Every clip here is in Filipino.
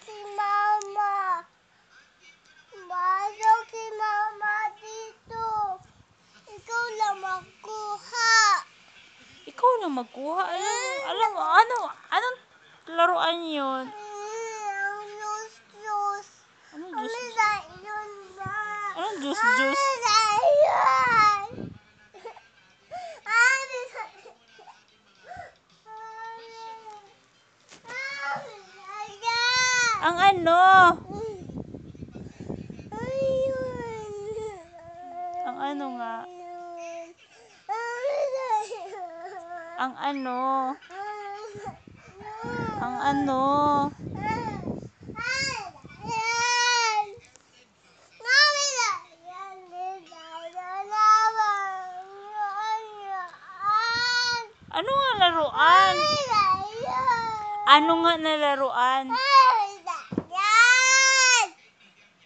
Si Mama. Pasok si Mama dito. Ikaw lang magkuha. Ikaw lang magkuha. Anong laruan yun? Ang juice. Anong Ano juice? na yun ba? Anong juice? Ano na yun? Ano na yan? Ang ano? Ang ano nga? Ang ano? Ang ano? Ano nga laruan? Ano nga na laruan?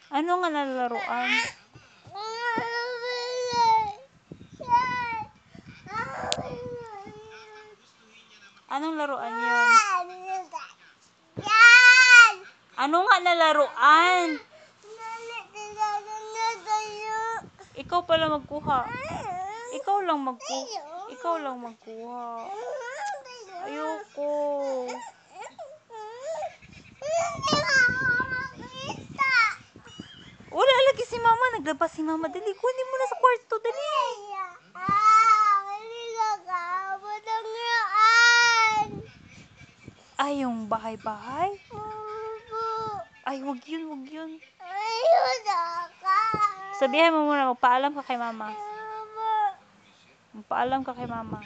Ano nga na laruan? Anong laruan yun? Ano nga na laruan? Ikaw pala magkuha. Ikaw lang magkuha. Ayoko. Wala lagi si Mama. Naglabas si Mama. Dali, kunin mo na sa kwarto. Dali. Ay, yung bahay-bahay? Ay, wag yun. Sabihan mo muna, magpaalam ka kay Mama. Magpaalam ka kay Mama.